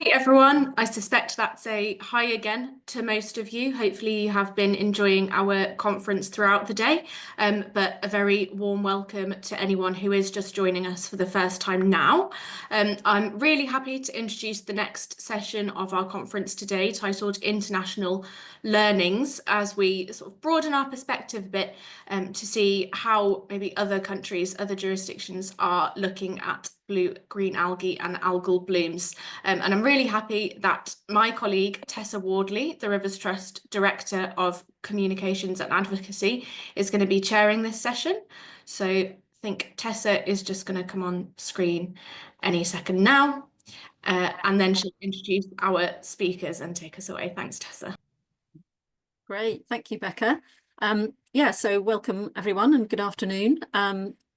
Hey everyone, I suspect that's a hi again to most of you. Hopefully you have been enjoying our conference throughout the day, but a very warm welcome to anyone who is just joining us for the first time now. I'm really happy to introduce the next session of our conference today, titled International Learnings, as we sort of broaden our perspective a bit to see how maybe other countries, other jurisdictions are looking at blue-green algae and algal blooms. And I'm really happy that my colleague, Tessa Wardley, the Rivers Trust Director of Communications and Advocacy, is going to be chairing this session. So I think Tessa is just going to come on screen any second now, and then she'll introduce our speakers and take us away. Thanks, Tessa. Great, thank you, Becca. So welcome everyone and good afternoon.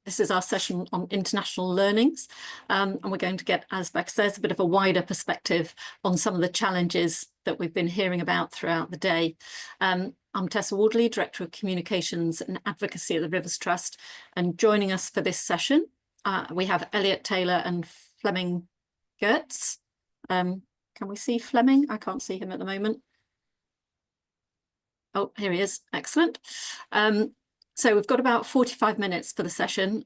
This is our session on international learnings, and we're going to get, as Becca says, a bit of a wider perspective on some of the challenges that we've been hearing about throughout the day. I'm Tessa Wardley, Director of Communications and Advocacy at the Rivers Trust, and joining us for this session, we have Eliot Taylor and Flemming Gertz. Can we see Flemming? I can't see him at the moment. Oh, here he is. Excellent. So we've got about 45 minutes for the session.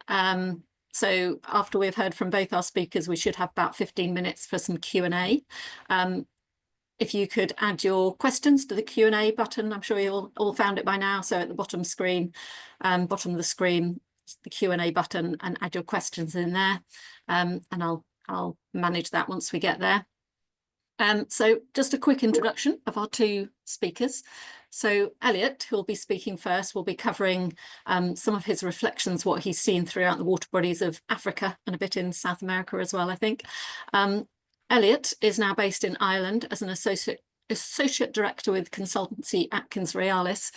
So after we've heard from both our speakers, we should have about 15 minutes for some Q&A. If you could add your questions to the Q&A button, I'm sure you all found it by now. So at the bottom of the screen, the Q&A button, and add your questions in there. And I'll manage that once we get there. So just a quick introduction of our two speakers. So Eliot, who will be speaking first, will be covering some of his reflections, what he's seen throughout the water bodies of Africa and a bit in South America as well, I think. Eliot is now based in Ireland as an associate director with Consultancy AtkinsRéalis.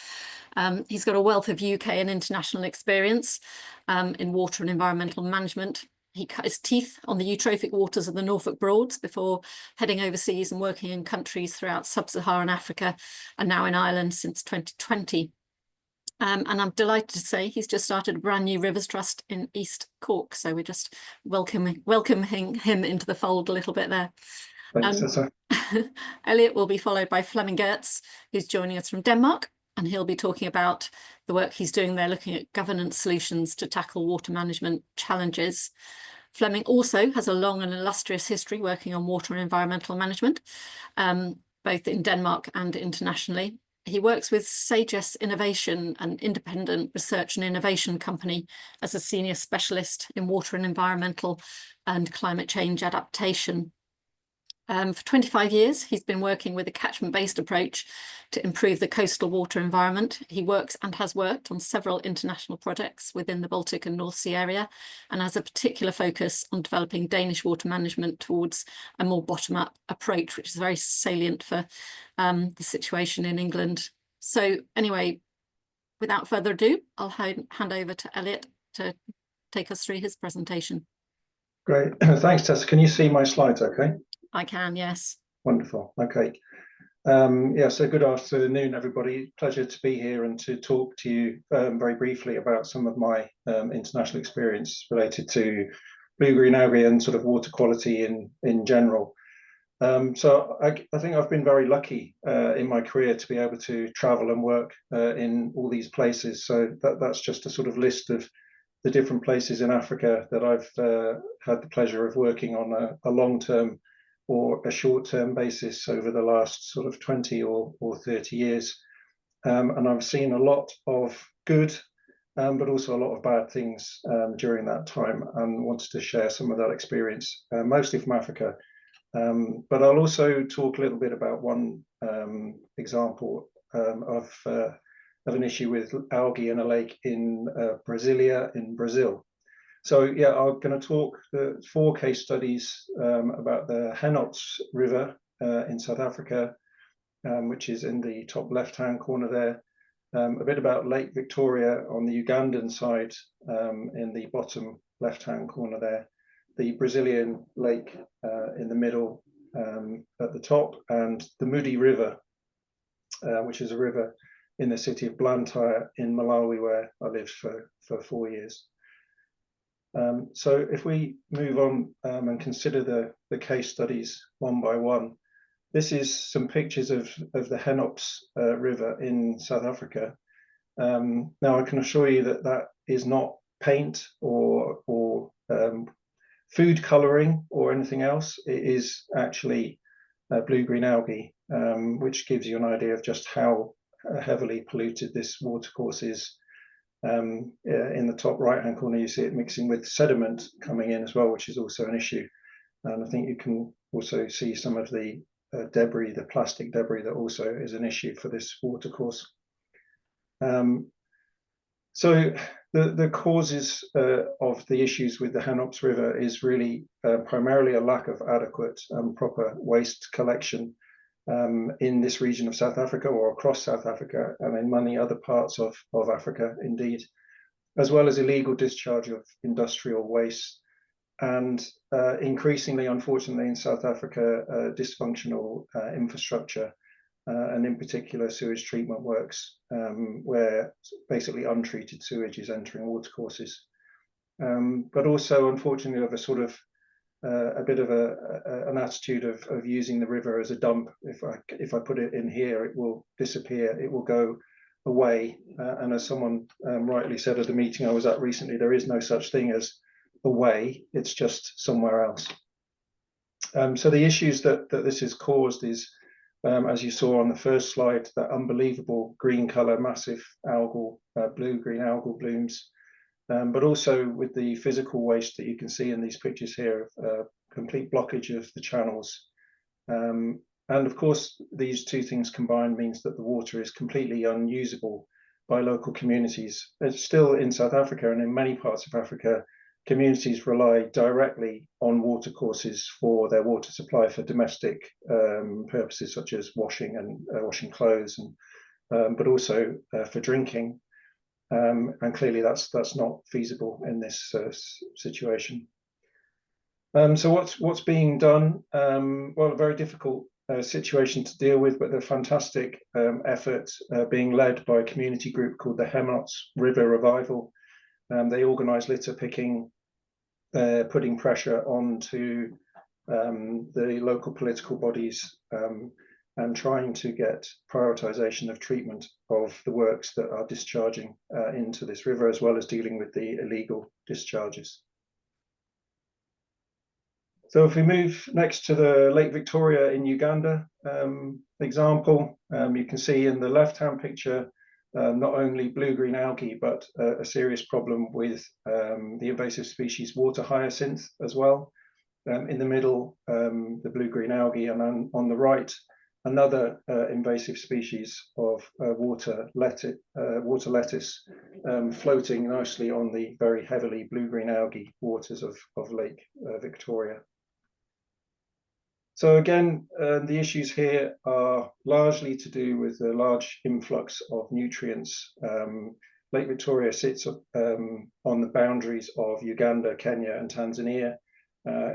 He's got a wealth of UK and international experience in water and environmental management. He cut his teeth on the eutrophic waters of the Norfolk Broads before heading overseas and working in countries throughout sub-Saharan Africa, and now in Ireland since 2020. And I'm delighted to say he's just started a brand new Rivers Trust in East Cork. So we're just welcoming him into the fold a little bit there. Thanks, Tessa. Eliot will be followed by Flemming Gertz, who's joining us from Denmark. And he'll be talking about the work he's doing there, looking at governance solutions to tackle water management challenges. Flemming also has a long and illustrious history working on water and environmental management, both in Denmark and internationally. He works with SEGES Innovation, an independent research and innovation company, as a senior specialist in water and environmental and climate change adaptation. For 25 years, he's been working with a catchment-based approach to improve the coastal water environment. He works and has worked on several international projects within the Baltic and North Sea area, and has a particular focus on developing Danish water management towards a more bottom-up approach, which is very salient for the situation in England. So anyway, without further ado, I'll hand over to Eliot to take us through his presentation. Great. Thanks, Tessa. Can you see my slides okay? I can, yes. Wonderful. Okay. So good afternoon, everybody. Pleasure to be here and to talk to you very briefly about some of my international experience related to blue-green algae and sort of water quality in general. So I think I've been very lucky in my career to be able to travel and work in all these places. So that's just a sort of list of the different places in Africa that I've had the pleasure of working on a long-term or a short-term basis over the last sort of 20 or 30 years. And I've seen a lot of good, but also a lot of bad things during that time, and wanted to share some of that experience, mostly from Africa. But I'll also talk a little bit about one example of an issue with algae in a lake in Brasilia in Brazil. So yeah, I'm going to talk the 4 case studies about the Gertz River in South Africa, which is in the top left-hand corner there. A bit about Lake Victoria on the Ugandan side in the bottom left-hand corner there. The Brazilian lake in the middle at the top, and the Moody River, which is a river in the city of Blantyre in Malawi, where I lived for 4 years. So if we move on and consider the case studies one by one, this is some pictures of the Henops River in South Africa. Now I can assure you that that is not paint or food coloring or anything else. It is actually blue-green algae, which gives you an idea of just how heavily polluted this watercourse is. In the top right-hand corner, you see it mixing with sediment coming in as well, which is also an issue. And I think you can also see some of the debris, the plastic debris, that also is an issue for this watercourse. So the causes of the issues with the Henops River is really primarily a lack of adequate and proper waste collection in this region of South Africa, or across South Africa, and in many other parts of Africa indeed, as well as illegal discharge of industrial waste, and increasingly, unfortunately, in South Africa, dysfunctional infrastructure, and in particular sewage treatment works, where basically untreated sewage is entering watercourses. But also, unfortunately, of a sort of a bit of an attitude of using the river as a dump. If I put it in here, it will disappear, it will go away. And as someone rightly said at the meeting I was at recently, there is no such thing as away, it's just somewhere else. So the issues that this has caused is, as you saw on the first slide, that unbelievable green color, massive algal, blue-green algal blooms, but also with the physical waste that you can see in these pictures here, complete blockage of the channels. And of course, these two things combined means that the water is completely unusable by local communities. It's still in South Africa, and in many parts of Africa, communities rely directly on watercourses for their water supply for domestic purposes, such as washing and washing clothes, and but also for drinking. And clearly that's not feasible in this situation. So what's being done? Well, a very difficult situation to deal with, but a fantastic effort being led by a community group called the Henops River Revival. They organise litter picking, putting pressure onto the local political bodies, and trying to get prioritisation of treatment of the works that are discharging into this river, as well as dealing with the illegal discharges. So if we move next to the Lake Victoria in Uganda example, you can see in the left-hand picture not only blue-green algae, but a serious problem with the invasive species water hyacinth as well. In the middle, the blue-green algae, and on the right, another invasive species of water lettuce floating nicely on the very heavily blue-green algae waters of Lake Victoria. So again, the issues here are largely to do with the large influx of nutrients. Lake Victoria sits on the boundaries of Uganda, Kenya, and Tanzania.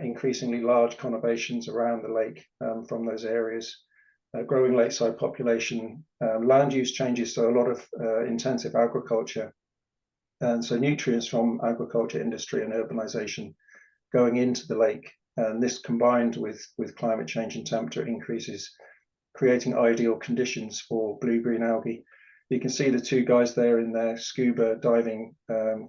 Increasingly large conurbations around the lake from those areas. Growing lakeside population, land use changes, so a lot of intensive agriculture, and so nutrients from agriculture industry and urbanization going into the lake, and this combined with climate change and temperature increases, creating ideal conditions for blue-green algae. You can see the two guys there in their scuba diving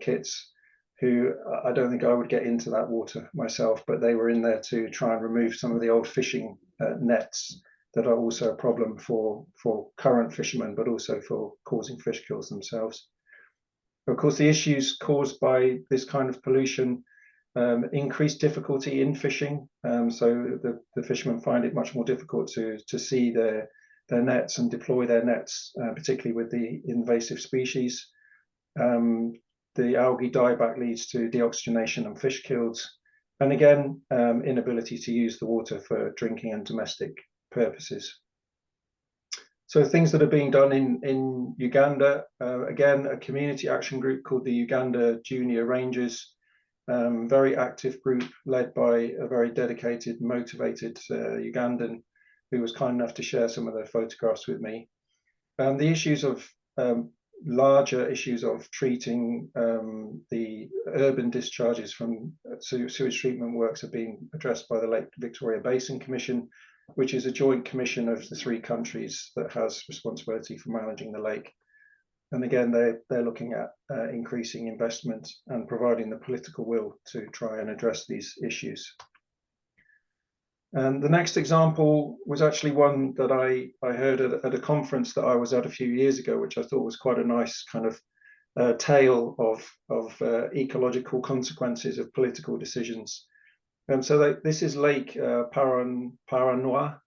kits, who I don't think I would get into that water myself, but they were in there to try and remove some of the old fishing nets that are also a problem for current fishermen, but also for causing fish kills themselves. Of course, the issues caused by this kind of pollution increased difficulty in fishing. So the fishermen find it much more difficult to see their nets and deploy their nets, particularly with the invasive species. The algae dieback leads to deoxygenation and fish kills, and again, inability to use the water for drinking and domestic purposes. So things that are being done in Uganda, again, a community action group called the Uganda Junior Rangers, very active group led by a very dedicated, motivated Ugandan who was kind enough to share some of their photographs with me. The issues of larger issues of treating the urban discharges from sewage treatment works are being addressed by the Lake Victoria Basin Commission, which is a joint commission of the 3 countries that has responsibility for managing the lake. And again, they're looking at increasing investment and providing the political will to try and address these issues. And the next example was actually one that I heard at a conference that I was at a few years ago, which I thought was quite a nice kind of tale of ecological consequences of political decisions. So this is Lake Paranoá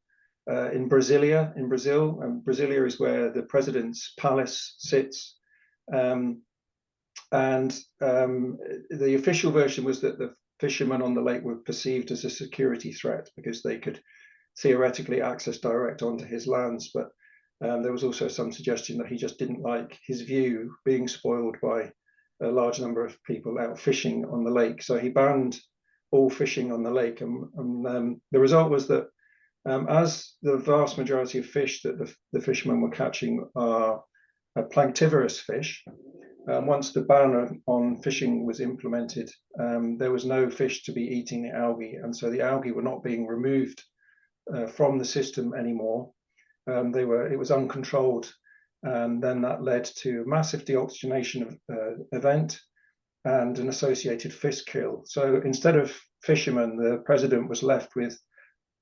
in Brasilia, in Brazil. And Brasilia is where the president's palace sits. The official version was that the fishermen on the lake were perceived as a security threat because they could theoretically access direct onto his lands. But there was also some suggestion that he just didn't like his view being spoiled by a large number of people out fishing on the lake. So he banned all fishing on the lake. And the result was that as the vast majority of fish that the fishermen were catching are planktivorous fish, once the ban on fishing was implemented, there was no fish to be eating the algae, and so the algae were not being removed from the system anymore. It was uncontrolled, and then that led to a massive deoxygenation event and an associated fish kill. So instead of fishermen, the president was left with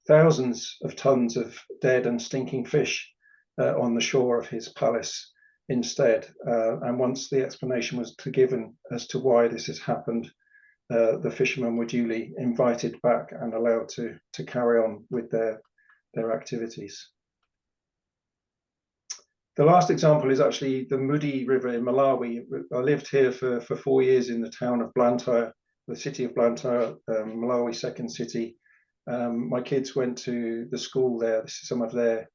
thousands of tons of dead and stinking fish on the shore of his palace instead. And once the explanation was given as to why this has happened, the fishermen were duly invited back and allowed to carry on with their activities. The last example is actually the Mudi River in Malawi. I lived here for 4 years in the town of Blantyre, the city of Blantyre, Malawi's second city. My kids went to the school there. This is some of their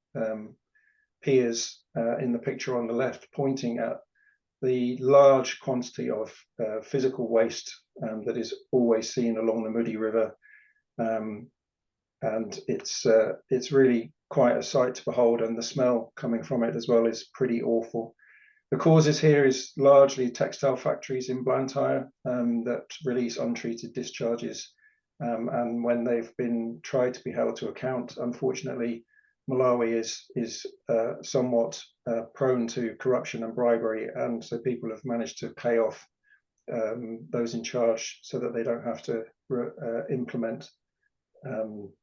peers in the picture on the left, pointing at the large quantity of physical waste that is always seen along the Mudi River. And it's really quite a sight to behold, and the smell coming from it as well is pretty awful. The causes here is largely textile factories in Blantyre that release untreated discharges. And when they've been tried to be held to account, unfortunately, Malawi is somewhat prone to corruption and bribery, and so people have managed to pay off those in charge so that they don't have to implement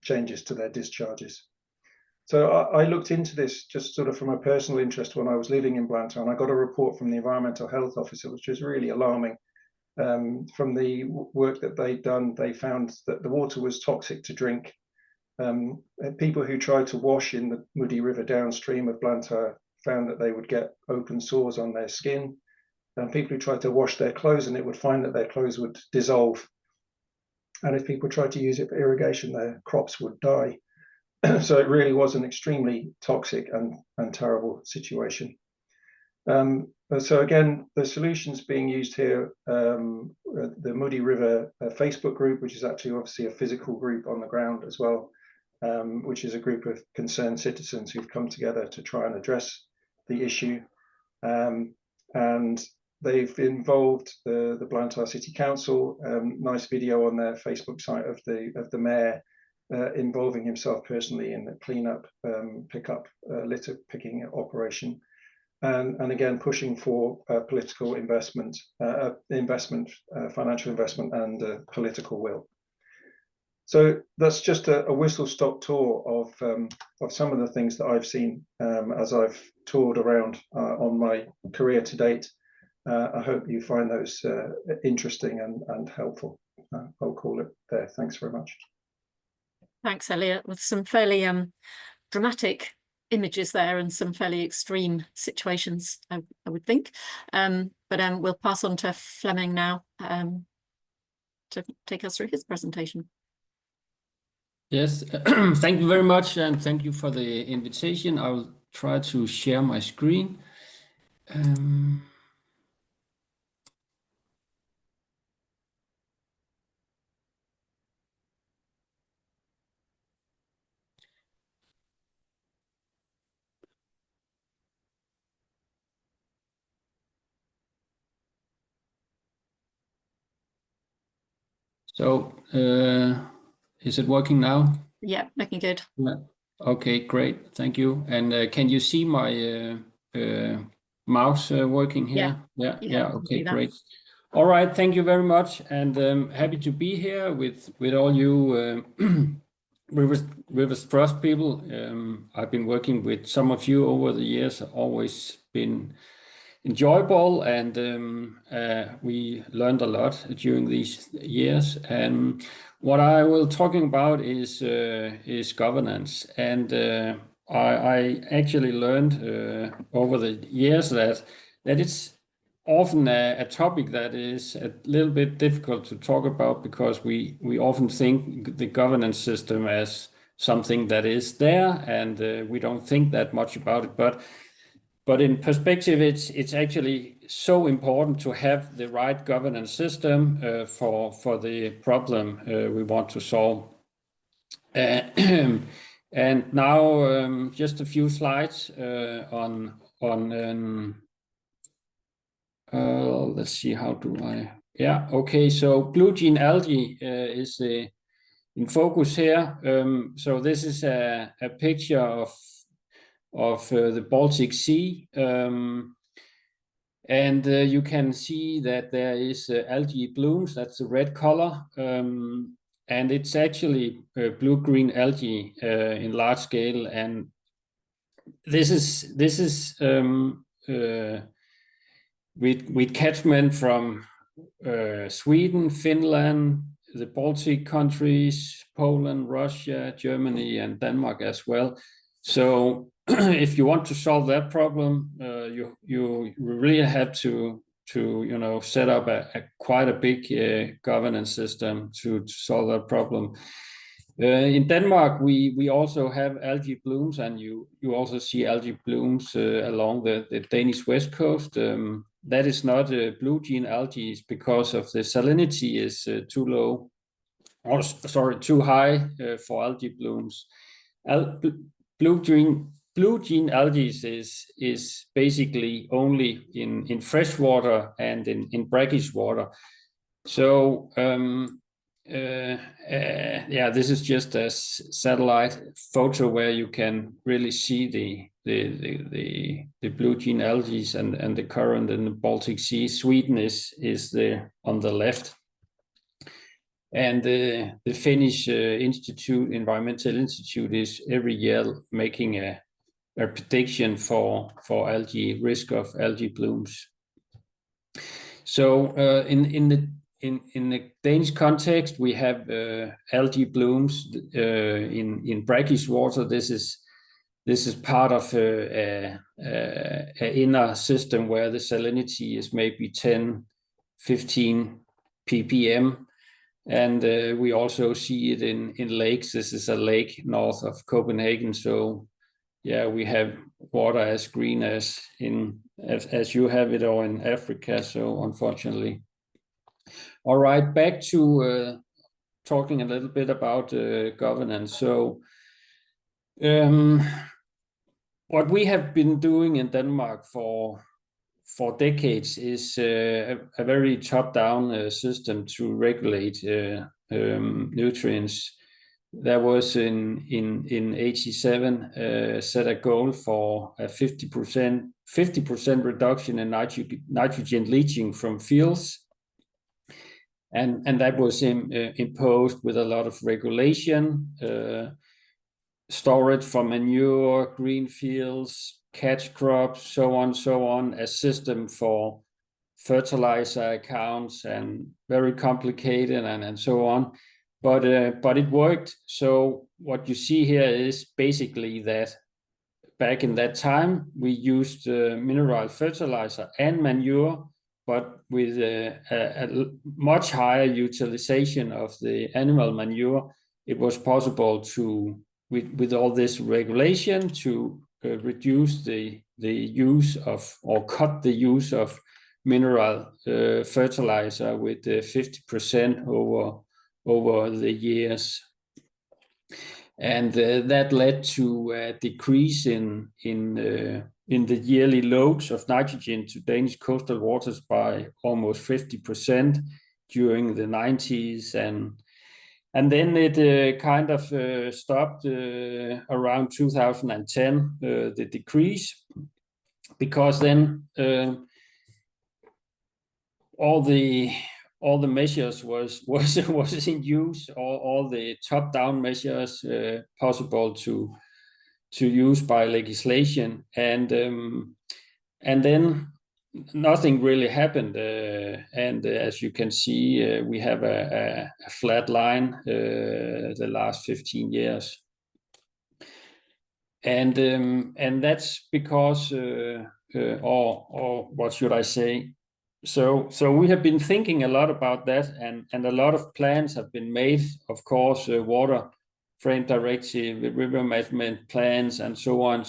changes to their discharges. So I looked into this just sort of from a personal interest when I was living in Blantyre, and I got a report from the environmental health officer, which was really alarming. From the work that they'd done, they found that the water was toxic to drink. People who tried to wash in the Mudi River downstream of Blantyre found that they would get open sores on their skin. And people who tried to wash their clothes and it would find that their clothes would dissolve. And if people tried to use it for irrigation, their crops would die. So it really was an extremely toxic and terrible situation. So again, the solutions being used here, the Mudi River Facebook group, which is actually obviously a physical group on the ground as well, which is a group of concerned citizens who've come together to try and address the issue. And they've involved the Blantyre City Council, nice video on their Facebook site of the mayor involving himself personally in the cleanup, pickup, litter picking operation. And again, pushing for political investment, financial investment, and political will. So that's just a whistle-stop tour of some of the things that I've seen as I've toured around on my career to date. I hope you find those interesting and helpful. I'll call it there. Thanks very much. Thanks, Eliot, with some fairly dramatic images there and some fairly extreme situations, I would think. But we'll pass on to Flemming now to take us through his presentation. Yes, thank you very much, and thank you for the invitation. I will try to share my screen. So, is it working now? Yeah, looking good. Yeah. Okay, great. Thank you. And can you see my mouse working here? Yeah. Okay, great. All right. Thank you very much, and happy to be here with all you Rivers Trust people. I've been working with some of you over the years. Always been enjoyable, and we learned a lot during these years. And what I will talking about is governance, and I actually learned over the years that it's often a topic that is a little bit difficult to talk about, because we often think the governance system as something that is there, and we don't think that much about it. But in perspective, it's actually so important to have the right governance system for the problem we want to solve. And now just a few slides on let's see, how do I? Yeah, okay. So blue gene algae is in focus here. So this is a picture of the Baltic Sea, and you can see that there is algae blooms. That's the red color, and it's actually blue-green algae in large scale. And this is with catchment from Sweden, Finland, the Baltic countries, Poland, Russia, Germany, and Denmark as well. So if you want to solve that problem, you really have to set up quite a big governance system to solve that problem. In Denmark, we also have algae blooms, and you also see algae blooms along the Danish west coast. That is not blue gene algae, because of the salinity is too low, or sorry, too high for algae blooms. Blue gene algae is basically only in fresh water and in brackish water. So yeah, this is just a satellite photo where you can really see the blue gene algae and the current in the Baltic Sea. Sweden is on the left, and the Finnish Environmental Institute is every year making a prediction for algae risk of algae blooms. So in the Danish context, we have algae blooms in brackish water. This is part of an inner system where the salinity is maybe 10-15 ppm, and we also see it in lakes. This is a lake north of Copenhagen. So yeah, we have water as green as you have it, or in Africa. So unfortunately. All right, back to talking a little bit about governance. So what we have been doing in Denmark for decades is a very top-down system to regulate nutrients. There was in 87 set a goal for a 50% reduction in nitrogen leaching from fields. And that was imposed with a lot of regulation, storage for manure, green fields, catch crops, so on, a system for fertilizer accounts, and very complicated and so on. But it worked. So what you see here is basically that back in that time, we used mineral fertilizer and manure, but with a much higher utilization of the animal manure. It was possible to, with all this regulation, to reduce the use of, or cut the use of mineral fertilizer with 50% over the years. And that led to a decrease in the yearly loads of nitrogen to Danish coastal waters by almost 50%. during the 90s, and then it kind of stopped around 2010, the decrease, because then all the measures was in use, all the top-down measures possible to use by legislation, and then nothing really happened, and as you can see, we have a flat line the last 15 years, and that's because, or what should I say? So we have been thinking a lot about that, and a lot of plans have been made. Of course, water frame directive, river management plans, and so on.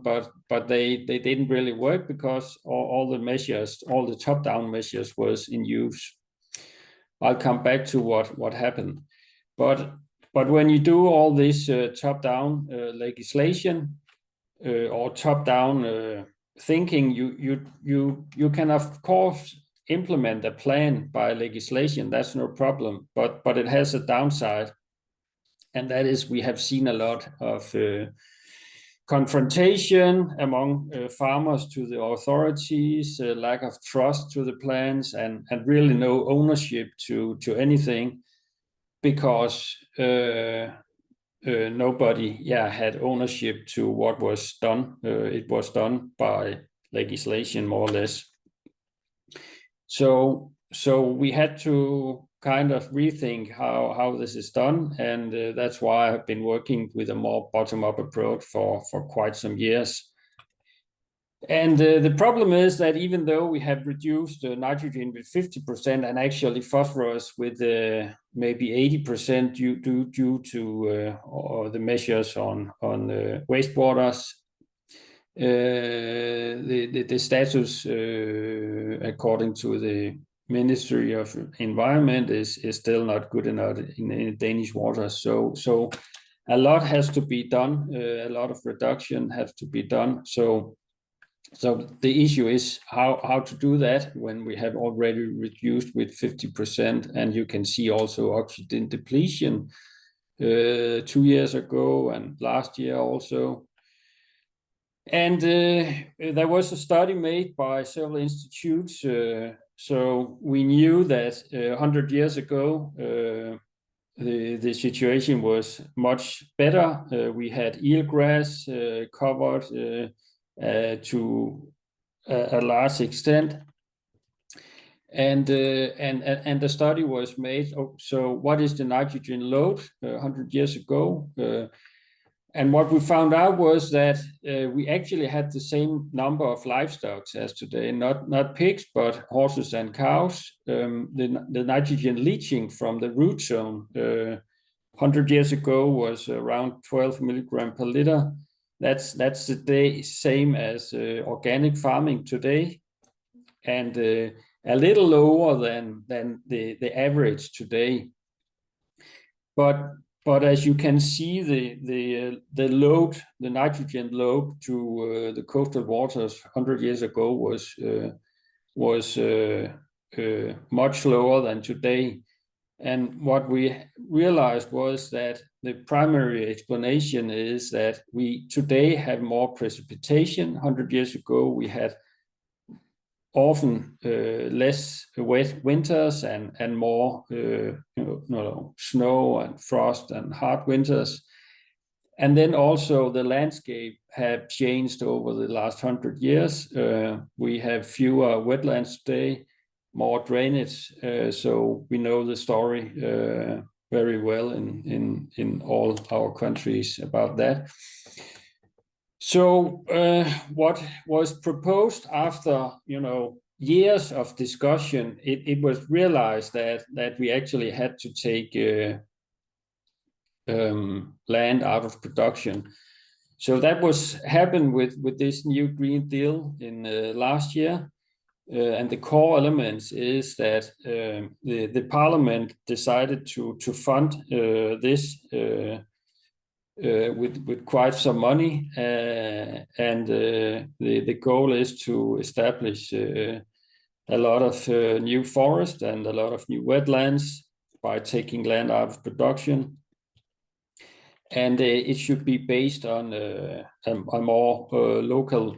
But they didn't really work because all the measures, all the top-down measures, was in use. I'll come back to what happened. But when you do all this top-down legislation or top-down thinking, you can of course implement a plan by legislation. That's no problem. But it has a downside. And that is, we have seen a lot of confrontation among farmers to the authorities, lack of trust to the plans, and really no ownership to anything, because nobody had ownership to what was done. It was done by legislation, more or less. So we had to kind of rethink how this is done, and that's why I've been working with a more bottom-up approach for quite some years. And the problem is that even though we have reduced nitrogen with 50% and actually phosphorus with maybe 80% due to the measures on wastewaters, the status according to the Ministry of Environment is still not good enough in Danish waters. So a lot has to be done. A lot of reduction has to be done. So the issue is how to do that when we have already reduced with 50%, and you can see also oxygen depletion 2 years ago and last year also. And there was a study made by several institutes. So we knew that 100 years ago, the situation was much better. We had eelgrass covered to a large extent, and the study was made. So what is the nitrogen load 100 years ago? And what we found out was that we actually had the same number of livestock as today, not pigs, but horses and cows. The nitrogen leaching from the root zone 100 years ago was around 12 milligram per liter. That's the same as organic farming today, and a little lower than the average today. But as you can see, the load, the nitrogen load to the coastal waters 100 years ago was much lower than today. And what we realized was that the primary explanation is that we today have more precipitation. 100 years ago, we had often less wet winters and more snow and frost and hard winters. And then also the landscape have changed over the last 100 years. We have fewer wetlands today, more drainage. So we know the story very well in all our countries about that. So what was proposed after years of discussion, it was realized that we actually had to take land out of production. So that happened with this new Green Deal in last year. And the core elements is that the Parliament decided to fund this with quite some money, and the goal is to establish a lot of new forest and a lot of new wetlands by taking land out of production. And it should be based on a more local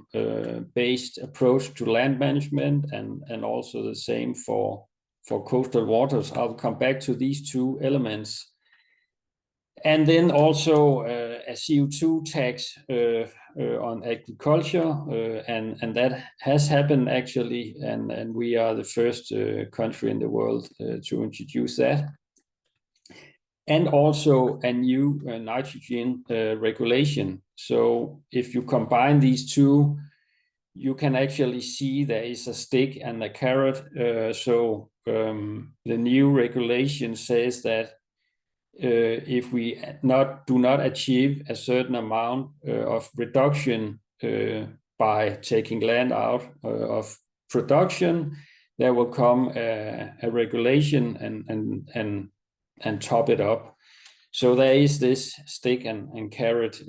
based approach to land management, and also the same for coastal waters. I'll come back to these two elements. And then also a CO2 tax on agriculture, and that has happened actually, and we are the first country in the world to introduce that. And also a new nitrogen regulation. So if you combine these two, you can actually see there is a stick and a carrot. The new regulation says that if we do not achieve a certain amount of reduction by taking land out of production, there will come a regulation and top it up. So there is this stick and carrot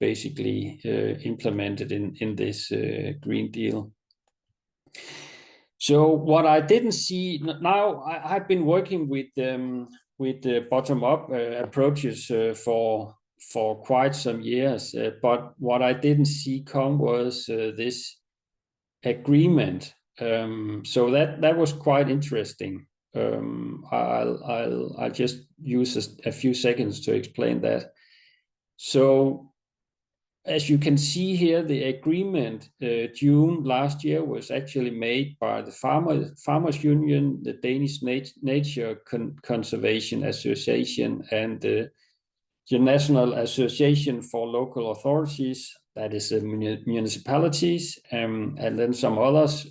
basically implemented in this Green Deal. So what I didn't see now, I've been working with the bottom-up approaches for quite some years, but what I didn't see come was this agreement. So that was quite interesting. I'll just use a few seconds to explain that. So as you can see here, the agreement June last year was actually made by the Farmers Union, the Danish Nature Conservation Association, and the National Association for Local Authorities, that is the municipalities, and then some others.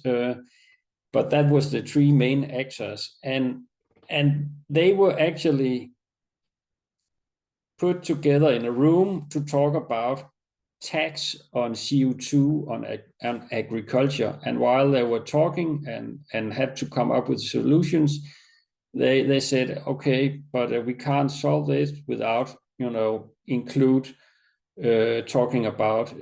But that was the three main actors, and they were actually put together in a room to talk about tax on CO2 on agriculture. And while they were talking and had to come up with solutions, they said, okay, but we can't solve this without, include talking about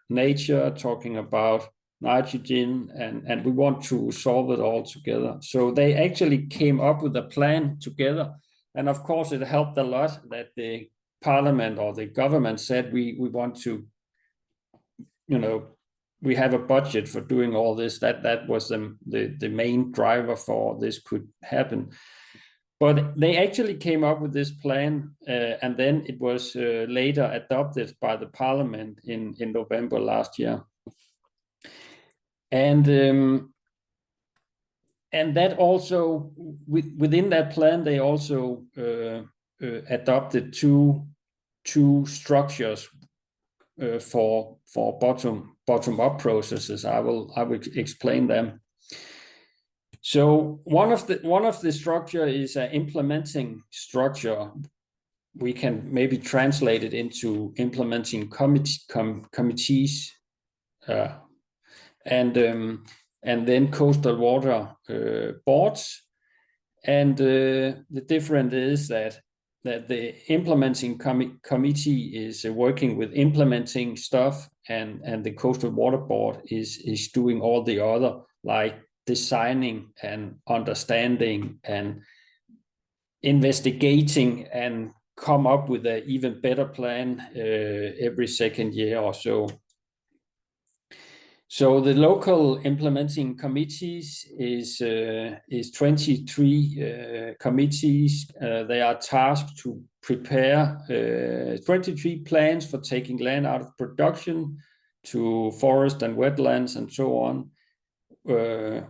nature, talking about nitrogen, and we want to solve it all together. So they actually came up with a plan together. And of course, it helped a lot that the parliament or the government said, we want to, we have a budget for doing all this. That was the main driver for this could happen. But they actually came up with this plan, and then it was later adopted by the parliament in November last year. And that also, within that plan, they also adopted two structures for bottom-up processes. I will explain them. So one of the structure is an implementing structure. We can maybe translate it into implementing committees, and then coastal water boards. And the difference is that the implementing committee is working with implementing stuff, and the coastal water board is doing all the other, like designing and understanding and investigating and come up with an even better plan every second year or so. So the local implementing committees is 23 committees. They are tasked to prepare 23 plans for taking land out of production to forest and wetlands and so on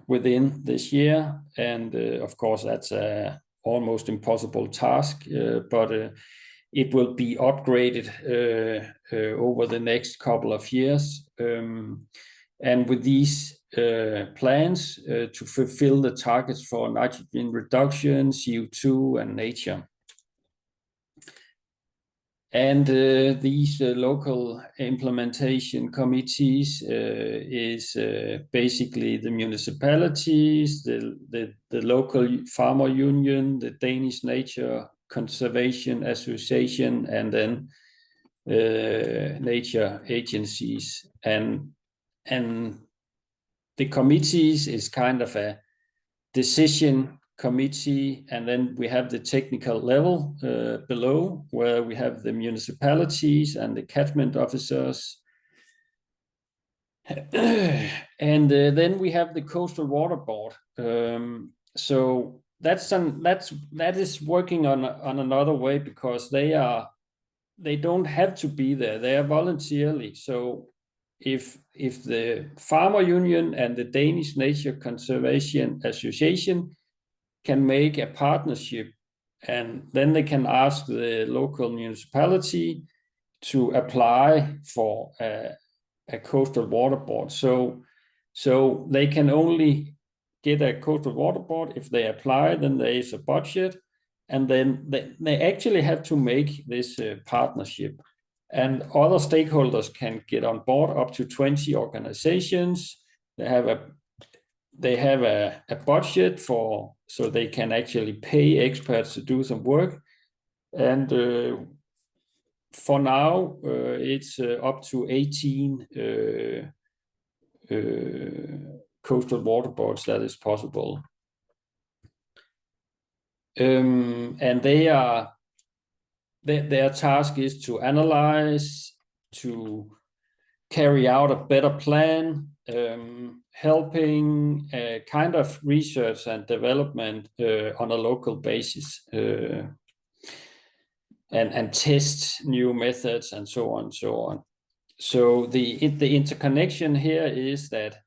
within this year. And of course, that's an almost impossible task, but it will be upgraded over the next couple of years. And with these plans to fulfill the targets for nitrogen reduction, CO2, and nature. And these local implementation committees is basically the municipalities, the local farmer union, the Danish Nature Conservation Association, and then nature agencies. And the committees is kind of a decision committee, and then we have the technical level below, where we have the municipalities and the catchment officers. And then we have the Coastal Water Board. So that is working on another way, because they don't have to be there. They are voluntarily. So if the Farmer Union and the Danish Nature Conservation Association can make a partnership, and then they can ask the local municipality to apply for a coastal water board. So they can only get a coastal water board if they apply. Then there is a budget, and then they actually have to make this partnership, and other stakeholders can get on board, up to 20 organizations. They have a budget so they can actually pay experts to do some work. And for now, it's up to 18 coastal water boards that is possible. And their task is to analyze, to carry out a better plan, helping kind of research and development on a local basis, and test new methods and so on and so on. So the interconnection here is that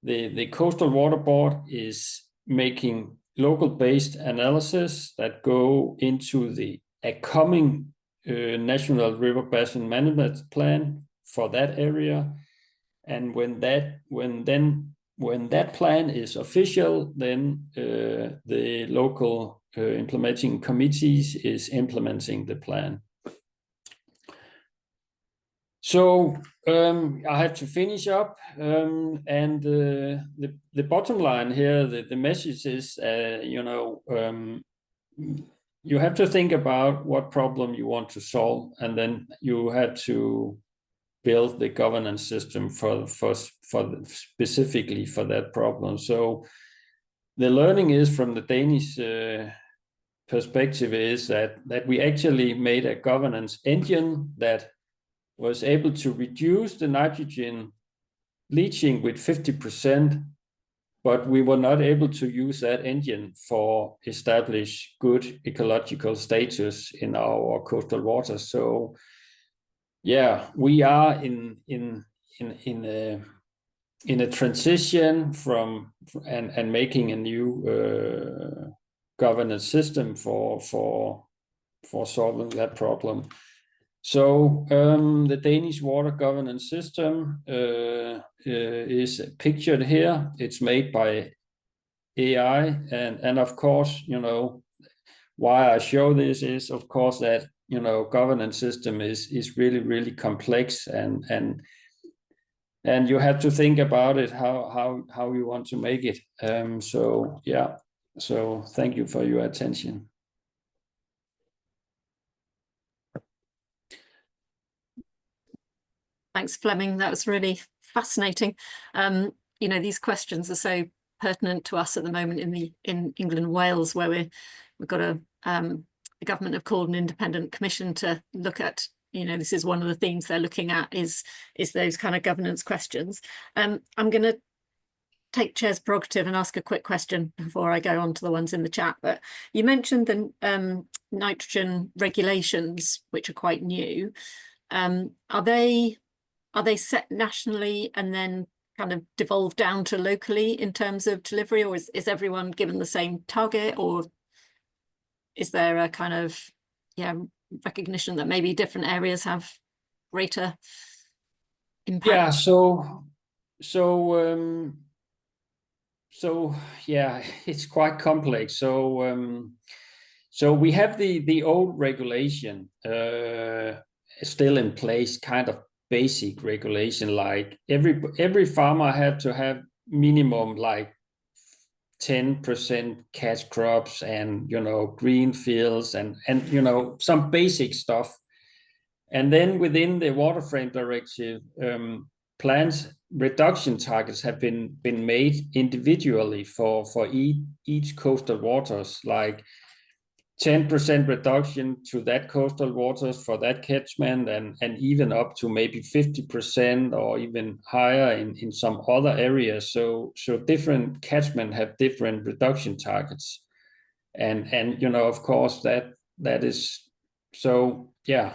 the Coastal Water Board is making local-based analysis that go into the coming National River Basin Management Plan for that area. And when that plan is official, then the local implementing committees is implementing the plan. So I have to finish up, and the bottom line here, the message is, you have to think about what problem you want to solve, and then you have to build the governance system for specifically for that problem. So the learning is from the Danish perspective is that we actually made a governance engine that was able to reduce the nitrogen leaching with 50%, but we were not able to use that engine for establish good ecological status in our coastal waters. So yeah, we are in a transition from and making a new governance system for solving that problem. So the Danish water governance system is pictured here. It's made by AI, and of course, why I show this is, of course, that governance system is really complex, and you have to think about it how you want to make it. So yeah, so thank you for your attention. Thanks, Flemming. That was really fascinating. These questions are so pertinent to us at the moment in England and Wales, where we've got the government have called an independent commission to look at. This is one of the themes they're looking at is those kind of governance questions. I'm going to take Chair's prerogative and ask a quick question before I go on to the ones in the chat. But you mentioned the nitrogen regulations, which are quite new. Are they set nationally and then kind of devolved down to locally in terms of delivery, or is everyone given the same target, or is there a kind of recognition that maybe different areas have greater impact? Yeah, so yeah, it's quite complex. So we have the old regulation still in place, kind of basic regulation, like every farmer had to have minimum like 10% catch crops and green fields and some basic stuff. And then within the water frame directive, plants reduction targets have been made individually for each coastal waters, like 10% reduction to that coastal waters for that catchment, and even up to maybe 50% or even higher in some other areas. So different catchment have different reduction targets, and of course that is so, yeah.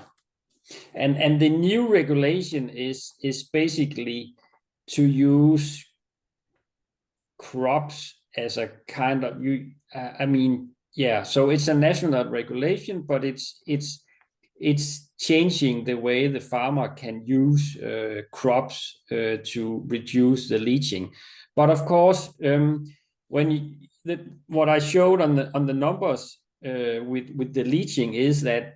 And the new regulation is basically to use crops as a kind of yeah, so it's a national regulation, but it's changing the way the farmer can use crops to reduce the leaching. But of course, what I showed on the numbers with the leaching is that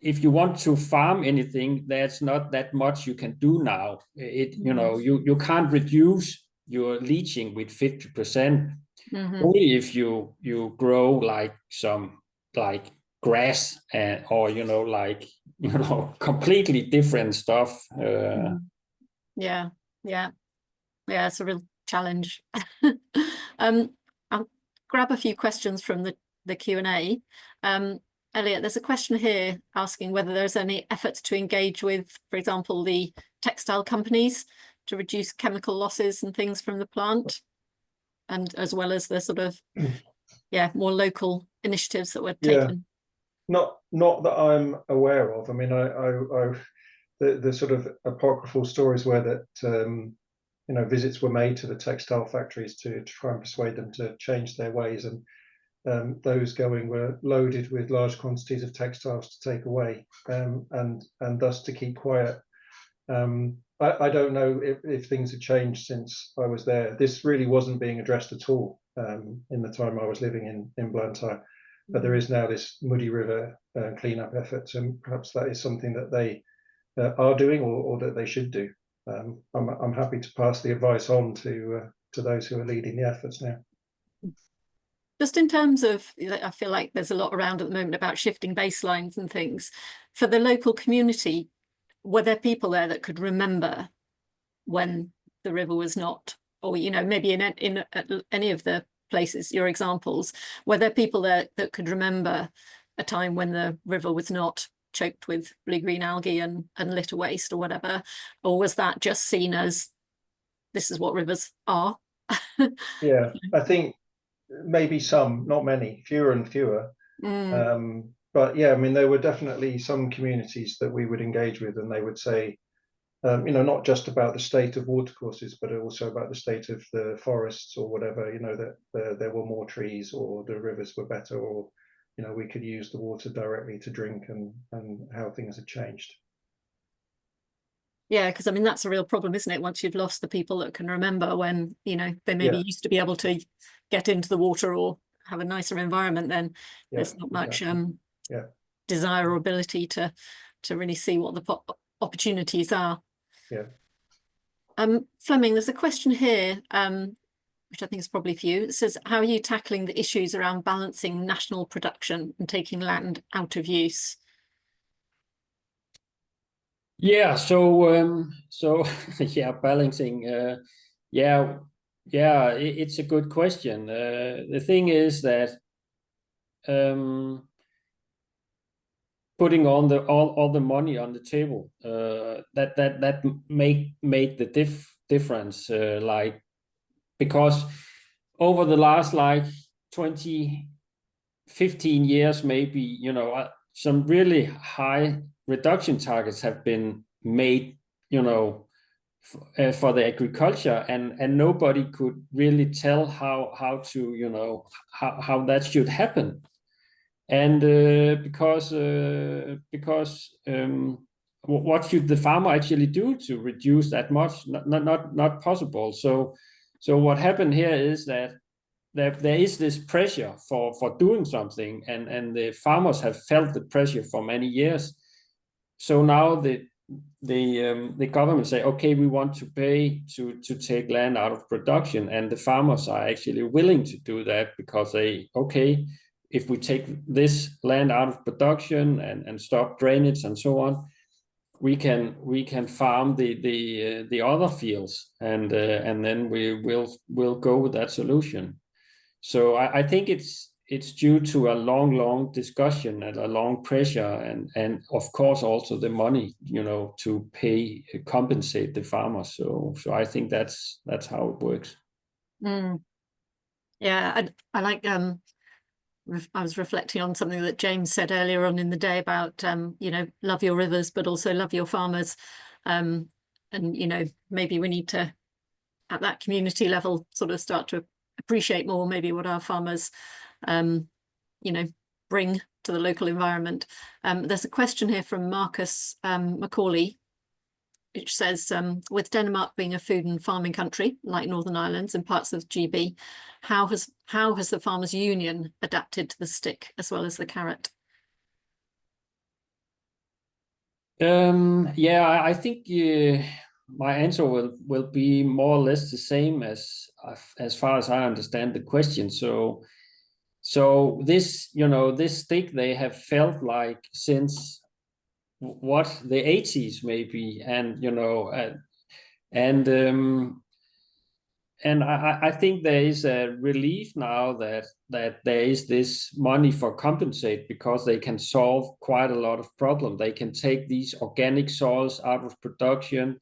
if you want to farm anything, there's not that much you can do now. You can't reduce your leaching with 50%. Only if you grow like some grass or completely different stuff. Yeah, it's a real challenge. I'll grab a few questions from the Q&A. Eliot, there's a question here asking whether there's any efforts to engage with, for example, the textile companies to reduce chemical losses and things from the plant, and as well as the sort of more local initiatives that were taken. Not that I'm aware of. I mean, the sort of apocryphal stories were that visits were made to the textile factories to try and persuade them to change their ways, and those going were loaded with large quantities of textiles to take away, and thus to keep quiet. I don't know if things have changed since I was there. This really wasn't being addressed at all in the time I was living in Blantyre, but there is now this Muddy River cleanup effort, and perhaps that is something that they are doing or that they should do. I'm happy to pass the advice on to those who are leading the efforts now. Just in terms of, I feel like there's a lot around at the moment about shifting baselines and things. For the local community, were there people there that could remember when the river was not, or maybe in any of the places, your examples, were there people there that could remember a time when the river was not choked with blue-green algae and litter waste or whatever? Or was that just seen as, this is what rivers are? Yeah, I think maybe some, not many, fewer and fewer. But yeah, I mean, there were definitely some communities that we would engage with, and they would say, not just about the state of watercourses, but also about the state of the forests or whatever, that there were more trees, or the rivers were better, or, we could use the water directly to drink, and how things have changed. Yeah, because I mean, that's a real problem, isn't it? Once you've lost the people that can remember when, they maybe used to be able to get into the water or have a nicer environment, then there's not much desire or ability to really see what the opportunities are. Flemming, there's a question here, which I think is probably for you. It says, how are you tackling the issues around balancing national production and taking land out of use? Yeah, so balancing, it's a good question. The thing is that putting on all the money on the table, that made the difference, because over the last 15 years maybe, some really high reduction targets have been made, for the agriculture, and nobody could really tell how to, how that should happen. And because what should the farmer actually do to reduce that much? Not possible. So what happened here is that there is this pressure for doing something, and the farmers have felt the pressure for many years. So now the government say, okay, we want to pay to take land out of production, and the farmers are actually willing to do that, because if we take this land out of production and stop drainage and so on, we can farm the other fields, and then we'll go with that solution. So I think it's due to a long discussion and a long pressure, and of course also the money, to compensate the farmers. So I think that's how it works. Yeah, I like I was reflecting on something that James said earlier on in the day about love your rivers but also love your farmers, and maybe we need to, at that community level, sort of start to appreciate more maybe what our farmers bring to the local environment. There's a question here from Marcus Macaulay, which says, with Denmark being a food and farming country like Northern Ireland and parts of GB, how has the Farmers Union adapted to the stick as well as the carrot? Yeah, I think my answer will be more or less the same as far as I understand the question. So this, this stick they have felt like since what, the 80s maybe, and I think there is a relief now that there is this money for compensate, because they can solve quite a lot of problems. They can take these organic soils out of production,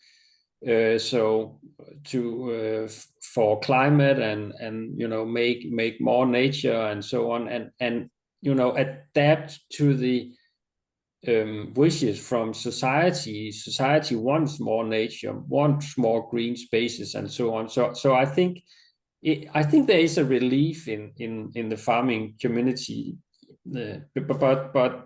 so for climate and make more nature and so on, and adapt to the wishes from society. Society wants more nature, wants more green spaces, and so on. So I think there is a relief in the farming community, but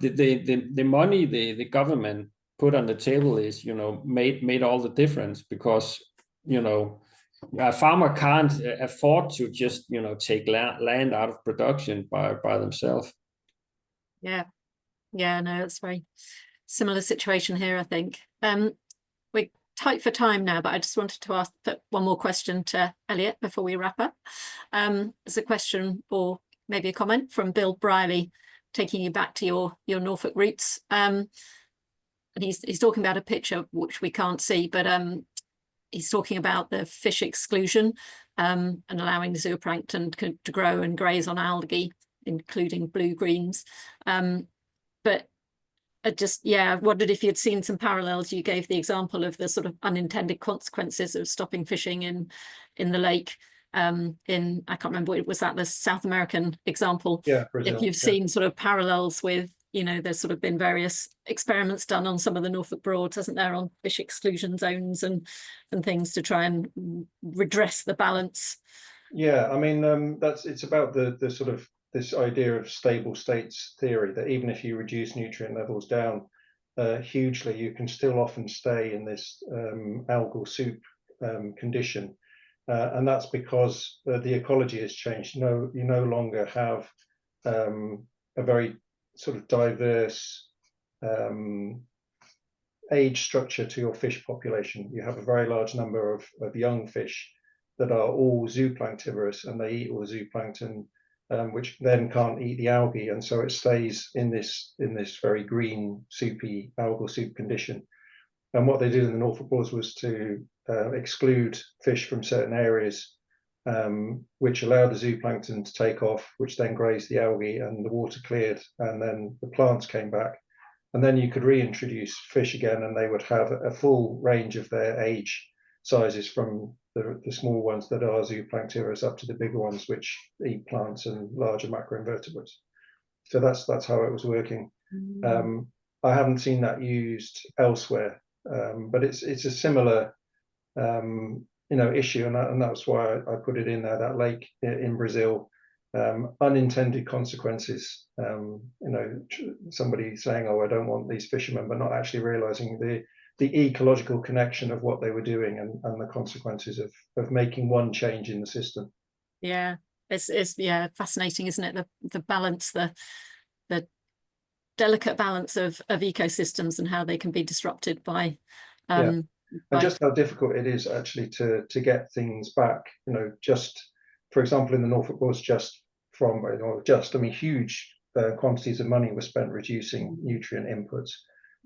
the money the government put on the table is made all the difference, because a farmer can't afford to just take land out of production by themselves. Yeah, no, it's very similar situation here, I think. We're tight for time now, but I just wanted to put one more question to Eliot before we wrap up. There's a question, or maybe a comment, from Bill Briley, taking you back to your Norfolk roots. And he's talking about a picture which we can't see, but he's talking about the fish exclusion and allowing zooplankton to grow and graze on algae, including blue-greens. But I wondered if you'd seen some parallels. You gave the example of the sort of unintended consequences of stopping fishing in the lake. I can't remember, was that the South American example? Yeah, Brazil. If you've seen sort of parallels with, there's sort of been various experiments done on some of the Norfolk Broads, hasn't there, on fish exclusion zones and things to try and redress the balance. Yeah, I mean, it's about the sort of this idea of stable states theory, that even if you reduce nutrient levels down hugely, you can still often stay in this algal soup condition. And that's because the ecology has changed. You no longer have a very sort of diverse age structure to your fish population. You have a very large number of young fish that are all zooplanktivorous, and they eat all the zooplankton, which then can't eat the algae, and so it stays in this very green, soupy algal soup condition. And what they did in the Norfolk Broads was to exclude fish from certain areas, which allowed the zooplankton to take off, which then grazed the algae, and the water cleared, and then the plants came back. And then you could reintroduce fish again, and they would have a full range of their age sizes, from the small ones that are zooplanktivorous up to the bigger ones which eat plants and larger macroinvertebrates. So that's how it was working. I haven't seen that used elsewhere, but it's a similar issue, and that's why I put it in there, that lake in Brazil. Unintended consequences, somebody saying, oh, I don't want these fishermen, but not actually realizing the ecological connection of what they were doing, and the consequences of making one change in the system. Yeah, it's fascinating, isn't it? The balance, the delicate balance of ecosystems and how they can be disrupted by and just how difficult it is actually to get things back. Just for example, in the Norfolk Broads, huge quantities of money were spent reducing nutrient inputs.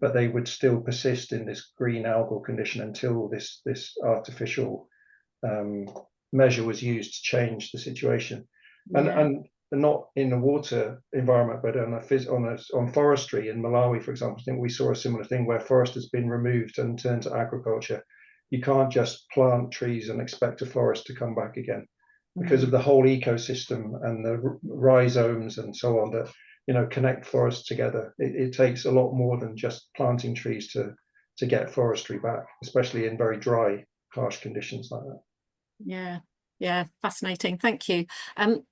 but they would still persist in this green algal condition until this artificial measure was used to change the situation. And not in the water environment, but on forestry in Malawi, for example. I think we saw a similar thing where forest has been removed and turned to agriculture. You can't just plant trees and expect a forest to come back again, because of the whole ecosystem and the rhizomes and so on that, you know, connect forests together. It takes a lot more than just planting trees to get forestry back, especially in very dry, harsh conditions like that. Yeah, fascinating. Thank you.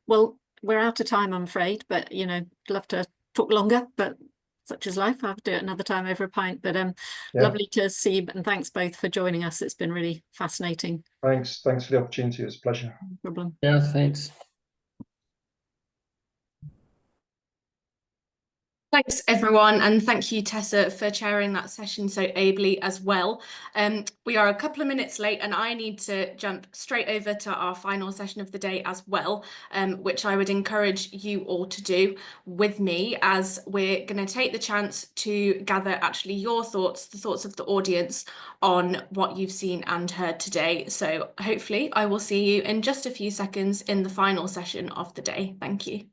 Well, we're out of time, I'm afraid, but you know, love to talk longer, but such is life. I'll do it another time over a pint. But lovely to see you, and thanks both for joining us. It's been really fascinating. Thanks for the opportunity. It was a pleasure. No problem. Yeah, thanks. Thanks, everyone, and thank you, Tessa, for chairing that session so ably as well. We are a couple of minutes late, and I need to jump straight over to our final session of the day as well, which I would encourage you all to do with me, as we're going to take the chance to gather actually your thoughts, the thoughts of the audience, on what you've seen and heard today. So hopefully I will see you in just a few seconds in the final session of the day. Thank you.